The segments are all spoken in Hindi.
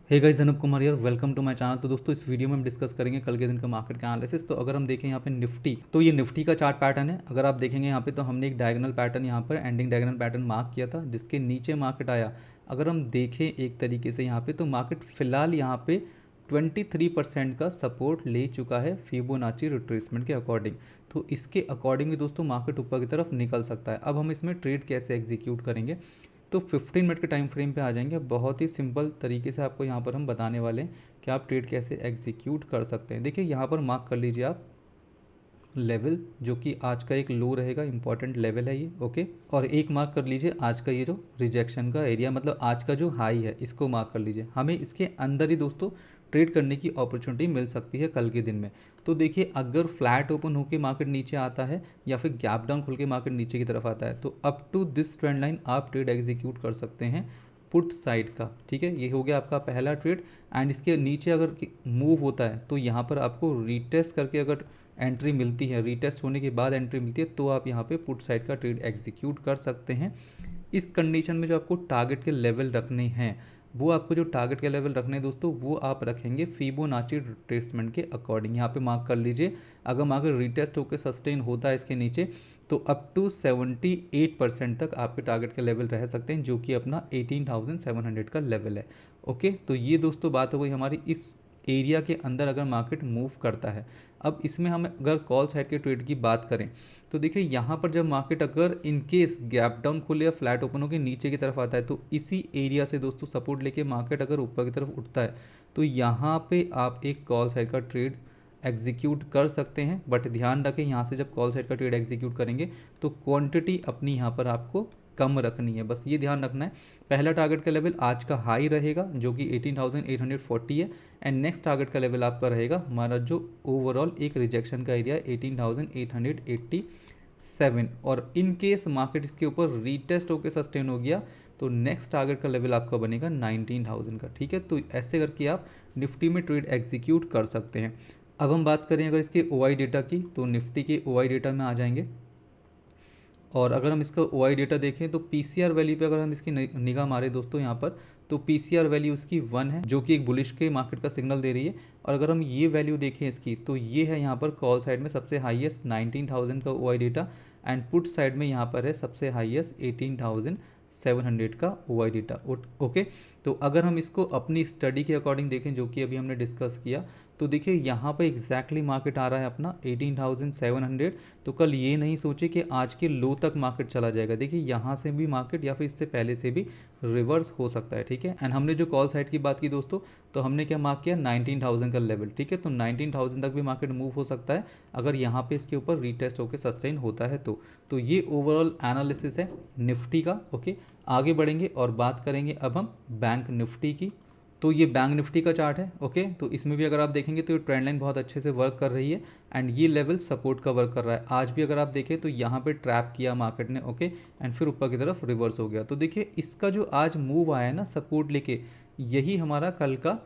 हे गाइस, अनूप कुमार यार, वेलकम टू माय चैनल। तो दोस्तों, इस वीडियो में हम डिस्कस करेंगे कल के दिन का मार्केट का एनालिसिस। तो अगर हम देखें यहाँ पे निफ्टी, तो ये निफ्टी का चार्ट पैटर्न है। अगर आप देखेंगे यहाँ पे, तो हमने एक डायगोनल पैटर्न यहाँ पर एंडिंग डायगोनल पैटर्न मार्क किया था, जिसके नीचे मार्केट आया। अगर हम देखें एक तरीके से यहाँ पे, तो मार्केट फिलहाल यहाँ पे 23% का सपोर्ट ले चुका है फिबोनाची रिट्रेसमेंट के अकॉर्डिंग। तो इसके अकॉर्डिंग भी दोस्तों मार्केट ऊपर की तरफ निकल सकता है। अब हम इसमें ट्रेड कैसे एग्जीक्यूट करेंगे, तो 15 मिनट के टाइम फ्रेम पे आ जाएंगे। बहुत ही सिंपल तरीके से आपको यहाँ पर हम बताने वाले हैं कि आप ट्रेड कैसे एग्जीक्यूट कर सकते हैं। देखिए यहाँ पर मार्क कर लीजिए आप लेवल, जो कि आज का एक लो रहेगा, इंपॉर्टेंट लेवल है ये, ओके। और एक मार्क कर लीजिए आज का ये जो रिजेक्शन का एरिया, मतलब आज का जो हाई है, इसको मार्क कर लीजिए। हमें इसके अंदर ही दोस्तों ट्रेड करने की अपॉर्चुनिटी मिल सकती है कल के दिन में। तो देखिए, अगर फ्लैट ओपन होकर मार्केट नीचे आता है या फिर गैप डाउन खुल के मार्केट नीचे की तरफ आता है, तो up to this trend line आप ट्रेड एग्जीक्यूट कर सकते हैं पुट साइड का। ठीक है, ये हो गया आपका पहला ट्रेड। एंड इसके नीचे अगर मूव होता है, तो यहाँ पर आपको रीटेस्ट करके अगर एंट्री मिलती है, रीटेस्ट होने के बाद एंट्री मिलती है, तो आप यहाँ पे पुट साइड का ट्रेड एग्जीक्यूट कर सकते हैं। इस कंडीशन में जो आपको टारगेट के लेवल रखने हैं, वो आपको जो टारगेट के लेवल रखने हैं दोस्तों, वो आप रखेंगे फिबोनाची रिट्रेसमेंट के अकॉर्डिंग। यहाँ पे मार्क कर लीजिए, अगर मार्केट रिटेस्ट होकर सस्टेन होता है इसके नीचे, तो अप टू 78% तक आपके टारगेट के लेवल रह सकते हैं, जो कि अपना 18,700 का लेवल है। ओके, तो ये दोस्तों बात हो गई हमारी इस एरिया के अंदर अगर मार्केट मूव करता है। अब इसमें हम अगर कॉल साइड के ट्रेड की बात करें, तो देखिए यहाँ पर जब मार्केट अगर इन केस गैप डाउन खोले या फ्लैट ओपन होकर नीचे की तरफ आता है, तो इसी एरिया से दोस्तों सपोर्ट लेके मार्केट अगर ऊपर की तरफ उठता है, तो यहाँ पे आप एक कॉल साइड का ट्रेड एग्जीक्यूट कर सकते हैं। बट ध्यान रखें, यहाँ से जब कॉल साइड का ट्रेड एग्जीक्यूट करेंगे, तो क्वांटिटी अपनी यहाँ पर आपको कम रखनी है, बस ये ध्यान रखना है। पहला टारगेट का लेवल आज का हाई रहेगा, जो कि 18,840 है। एंड नेक्स्ट टारगेट का लेवल आपका रहेगा हमारा जो ओवरऑल एक रिजेक्शन का एरिया 18,887। और इन केस मार्केट इसके ऊपर रीटेस्ट होकर सस्टेन हो गया, तो नेक्स्ट टारगेट का लेवल आपका बनेगा 19,000 का। ठीक है, तो ऐसे करके आप निफ्टी में ट्रेड एग्जीक्यूट कर सकते हैं। अब हम बात करें अगर इसके ओआई डेटा की, तो निफ्टी के ओआई डेटा में आ जाएंगे। और अगर हम इसका ओआई डेटा देखें, तो पीसीआर वैल्यू पे अगर हम इसकी निगाह मारें दोस्तों यहाँ पर, तो पीसीआर वैल्यू उसकी 1 है, जो कि एक बुलिश के मार्केट का सिग्नल दे रही है। और अगर हम ये वैल्यू देखें इसकी, तो ये है यहाँ पर कॉल साइड में सबसे हाईएस्ट 19,000 का OI data. And put side में यहाँ पर है सबसे हाईएस्ट 18,700 का ओआई डेटा। ओके, तो अगर हम इसको अपनी स्टडी के अकॉर्डिंग देखें, जो कि अभी हमने डिस्कस किया, तो देखिए यहाँ पर एग्जैक्टली मार्केट आ रहा है अपना 18,700। तो कल ये नहीं सोचे कि आज के लो तक मार्केट चला जाएगा। देखिए यहाँ से भी मार्केट या फिर इससे पहले से भी रिवर्स हो सकता है। ठीक है, एंड हमने जो कॉल साइड की बात की दोस्तों, तो हमने क्या मार्क किया, 19,000 का लेवल। ठीक है, तो 19,000 तक भी मार्केट मूव हो सकता है अगर यहाँ पे इसके ऊपर रीटेस्ट होकर सस्टेन होता है तो ये ओवरऑल एनालिसिस है निफ्टी का। ओके, आगे बढ़ेंगे और बात करेंगे अब हम बैंक निफ्टी की। तो ये बैंक निफ्टी का चार्ट है। ओके, तो इसमें भी अगर आप देखेंगे तो ये ट्रेंड लाइन बहुत अच्छे से वर्क कर रही है। एंड ये लेवल सपोर्ट का वर्क कर रहा है। आज भी अगर आप देखें, तो यहाँ पे ट्रैप किया मार्केट ने, ओके, एंड फिर ऊपर की तरफ रिवर्स हो गया। तो देखिए, इसका जो आज मूव आया है ना सपोर्ट लेके, यही हमारा कल का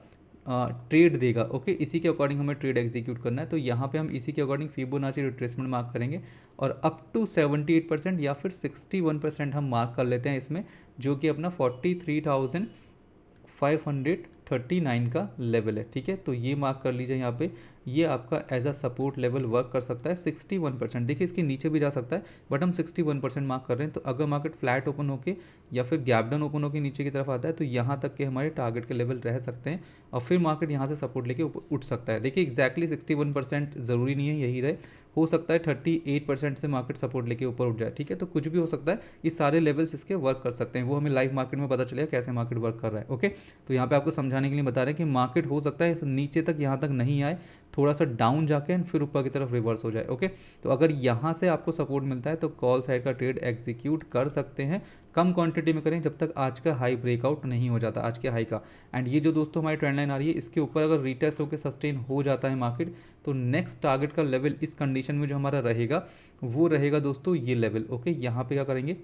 ट्रेड देगा। ओके, इसी के अकॉर्डिंग हमें ट्रेड एग्जीक्यूट करना है। तो यहाँ पे हम इसी के अकॉर्डिंग फिबोनाची रिट्रेसमेंट मार्क करेंगे, और अप टू 78% या फिर 61% हम मार्क कर लेते हैं इसमें, जो कि अपना 43,539 का लेवल है। ठीक है, तो ये मार्क कर लीजिए यहाँ पे, ये आपका as a support level work कर सकता है 61%। देखिए, इसके नीचे भी जा सकता है, बट हम 61% मार्क कर रहे हैं। तो अगर मार्केट फ्लैट ओपन होके या फिर गैप डाउन ओपन होकर नीचे की तरफ आता है, तो यहाँ तक के हमारे टारगेट के लेवल रह सकते हैं, और फिर मार्केट यहाँ से सपोर्ट लेके उठ सकता है। देखिए, एक्जैक्टली 61% ज़रूरी नहीं है यही रहे, हो सकता है 38% से मार्केट सपोर्ट लेके ऊपर उठ जाए। ठीक है, तो कुछ भी हो सकता है, ये सारे लेवल्स इसके वर्क कर सकते हैं। वो हमें लाइव मार्केट में पता चलेगा कैसे मार्केट वर्क कर रहा है। ओके, तो यहाँ पे आपको समझाने के लिए बता रहे हैं कि मार्केट हो सकता है नीचे तक यहाँ तक नहीं आए, थोड़ा सा डाउन जाके फिर ऊपर की तरफ रिवर्स हो जाए। ओके, तो अगर यहाँ से आपको सपोर्ट मिलता है, तो कॉल साइड का ट्रेड एग्जीक्यूट कर सकते हैं। कम क्वांटिटी में करें, जब तक आज का हाई ब्रेकआउट नहीं हो जाता, आज के हाई का। एंड ये जो दोस्तों हमारी ट्रेंड लाइन आ रही है, इसके ऊपर अगर रीटेस्ट होकर सस्टेन हो जाता है मार्केट, तो नेक्स्ट टारगेट का लेवल इस कंडीशन में जो हमारा रहेगा, वो रहेगा दोस्तों ये लेवल। ओके, यहाँ पे क्या करेंगे,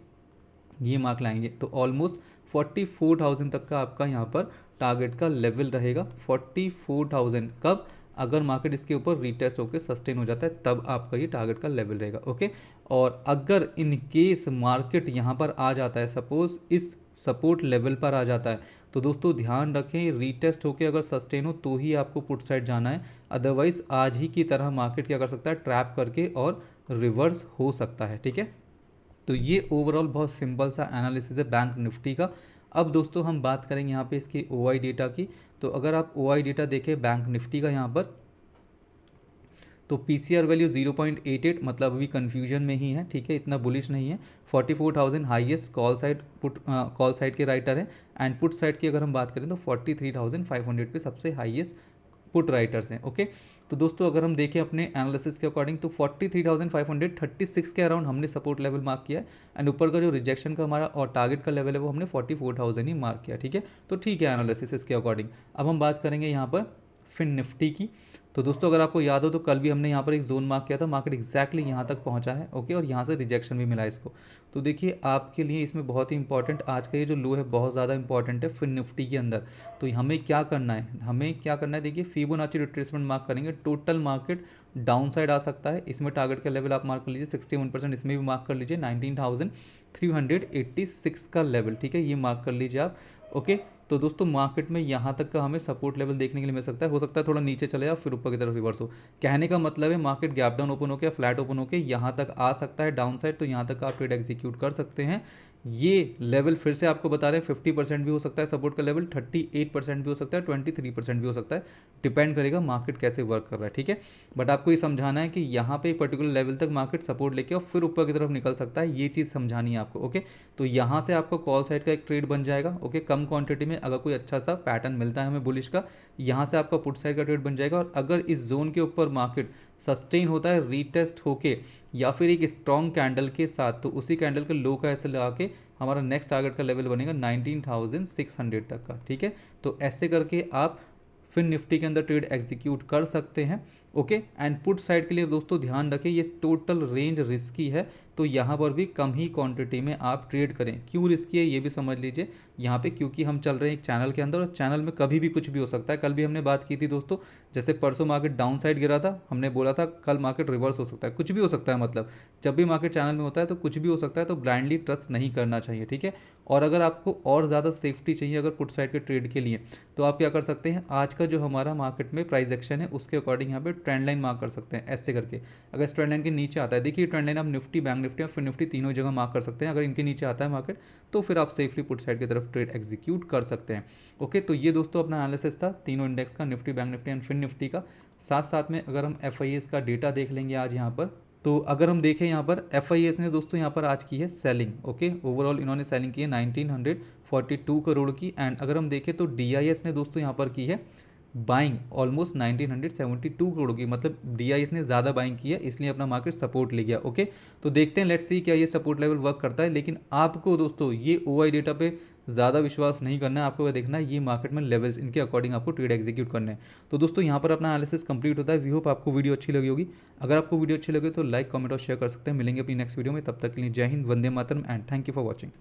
ये मार्क लाएंगे, तो ऑलमोस्ट 44,000 तक का आपका यहाँ पर टारगेट का लेवल रहेगा। 44,000 कब, अगर मार्केट इसके ऊपर रीटेस्ट होकर सस्टेन हो जाता है, तब आपका ये टारगेट का लेवल रहेगा। ओके, और अगर इन केस मार्केट यहाँ पर आ जाता है, सपोज इस सपोर्ट लेवल पर आ जाता है तो दोस्तों ध्यान रखें, रीटेस्ट होकर अगर सस्टेन हो तो ही आपको पुट साइड जाना है, अदरवाइज आज ही की तरह मार्केट क्या कर सकता है, ट्रैप करके और रिवर्स हो सकता है। ठीक है, तो ये ओवरऑल बहुत सिंपल सा एनालिसिस है बैंक निफ्टी का। अब दोस्तों हम बात करेंगे यहाँ पे इसकी ओआई डेटा की। तो अगर आप ओआई डेटा देखें बैंक निफ्टी का यहाँ पर, तो पीसीआर वैल्यू 0.88, मतलब अभी कन्फ्यूजन में ही है। ठीक है, इतना बुलिश नहीं है। 44,000 highest call side put call side के राइटर हैं, एंड पुट साइड की अगर हम बात करें तो 43,500 पे सबसे हाईएस्ट पुट राइटर्स हैं। ओके, तो दोस्तों अगर हम देखें अपने एनालिसिस के अकॉर्डिंग तो 43,536 के अराउंड हमने सपोर्ट लेवल मार्क किया है, एंड ऊपर का जो रिजेक्शन का हमारा और टारगेट का लेवल है वो हमने 44,000 ही मार्क किया। ठीक है, तो ठीक है एनालिसिस इसके अकॉर्डिंग। अब हम बात करेंगे यहाँ पर फिन निफ्टी की। तो दोस्तों अगर आपको याद हो तो कल भी हमने यहाँ पर एक जोन मार्क किया था, मार्केट एक्जैक्टली यहाँ तक पहुँचा है। ओके, और यहाँ से रिजेक्शन भी मिला इसको। तो देखिए आपके लिए इसमें बहुत ही इंपॉर्टेंट आज का ये जो लो है बहुत ज़्यादा इंपॉर्टेंट है फिन निफ्टी के अंदर। तो हमें क्या करना है, देखिए फिबोनाची रिट्रेसमेंट मार्क करेंगे। टोटल मार्केट डाउन साइड आ सकता है, इसमें टारगेट का लेवल आप मार्क कर लीजिए 61%, इसमें भी मार्क कर लीजिए 19,386 का लेवल। ठीक है, ये मार्क कर लीजिए आप। ओके, तो दोस्तों मार्केट में यहाँ तक का हमें सपोर्ट लेवल देखने के लिए मिल सकता है। हो सकता है थोड़ा नीचे चले जाओ फिर ऊपर की तरफ रिवर्स हो। कहने का मतलब है मार्केट गैप डाउन ओपन होकर फ्लैट ओपन होकर यहाँ तक आ सकता है डाउन साइड, तो यहाँ तक आप ट्रेड एग्जीक्यूट कर सकते हैं। ये लेवल फिर से आपको बता रहे हैं 50% भी हो सकता है सपोर्ट का लेवल, 38% भी हो सकता है, 23% भी हो सकता है, डिपेंड करेगा मार्केट कैसे वर्क कर रहा है। ठीक है, बट आपको ये समझाना है कि यहाँ पे पर्टिकुलर लेवल तक मार्केट सपोर्ट लेके और फिर ऊपर की तरफ निकल सकता है, ये चीज़ समझानी है आपको। ओके, तो यहाँ से आपको कॉल साइड का एक ट्रेड बन जाएगा। ओके, कम क्वांटिटी में अगर कोई अच्छा सा पैटर्न मिलता है हमें बुलिश का, यहाँ से आपका पुट साइड का ट्रेड बन जाएगा। और अगर इस जोन के ऊपर मार्केट सस्टेन होता है रीटेस्ट होके या फिर एक स्ट्रॉन्ग कैंडल के साथ, तो उसी कैंडल के लो का ऐसे लगा के हमारा नेक्स्ट टारगेट का लेवल बनेगा 19,600 तक का। ठीक है, तो ऐसे करके आप फिर निफ्टी के अंदर ट्रेड एग्जीक्यूट कर सकते हैं। ओके, एंड पुट साइड के लिए दोस्तों ध्यान रखें ये टोटल रेंज रिस्की है, तो यहाँ पर भी कम ही क्वांटिटी में आप ट्रेड करें। क्यों रिस्की है ये भी समझ लीजिए यहाँ पे, क्योंकि हम चल रहे हैं एक चैनल के अंदर और चैनल में कभी भी कुछ भी हो सकता है। कल भी हमने बात की थी दोस्तों, जैसे परसों मार्केट डाउन साइड गिरा था, हमने बोला था कल मार्केट रिवर्स हो सकता है, कुछ भी हो सकता है। मतलब जब भी मार्केट चैनल में होता है तो कुछ भी हो सकता है, तो ब्लाइंडली ट्रस्ट नहीं करना चाहिए। ठीक है, और अगर आपको और ज़्यादा सेफ्टी चाहिए अगर पुट साइड के ट्रेड के लिए, तो आप क्या कर सकते हैं, आज का जो हमारा मार्केट में प्राइस एक्शन है उसके अकॉर्डिंग यहाँ पे ट्रेंड लाइन मार्क कर सकते हैं ऐसे करके। अगर इस ट्रेंड लाइन के नीचे आता है, देखिए ट्रेंड लाइन आप निफ्टी, बैंक निफ्टी और फिर निफ्टी तीनों जगह मार्क कर सकते हैं। अगर इनके नीचे आता है मार्केट तो फिर आप सेफली पुट साइड की तरफ ट्रेड एग्जीक्यूट कर सकते हैं। ओके, तो ये दोस्तों अपना एनालिसिस था तीनों इंडेक्स का, Nifty, bank Nifty and fin Nifty का। साथ साथ में अगर हम FIS का डेटा देख लेंगे आज यहाँ पर, तो अगर हम देखें यहाँ पर FIS ने दोस्तों यहाँ पर आज की है सेलिंग। ओके, ओवरऑल इन्होंने सेलिंग की है 1942 करोड़ की। एंड अगर हम देखें तो DIS ने दोस्तों यहाँ पर की है बाइंग ऑलमोस्ट 1972 करोड़ की, मतलब DIS ने ज़्यादा बाइंग की है, इसलिए अपना मार्केट सपोर्ट ले गया। ओके, तो देखते हैं, लेट्स सी क्या ये सपोर्ट लेवल वर्क करता है। लेकिन आपको दोस्तों ये OI डेटा पे ज़्यादा विश्वास नहीं करना है, आपको वह देखना है ये मार्केट में लेवल्स, इनके अकॉर्डिंग आपको ट्रेड एग्जीक्यूट करना है। तो दोस्तों यहाँ पर अपना एनालिसिस कंप्लीट होता है। वी होप आपको वीडियो अच्छी लगी होगी। अगर आपको वीडियो अच्छी लगे तो लाइक, कमेंट और शेयर कर सकते हैं। मिलेंगे अपनी नेक्स्ट वीडियो में, तब तक के लिए जय हिंद, Vande Mataram and thank you for watching.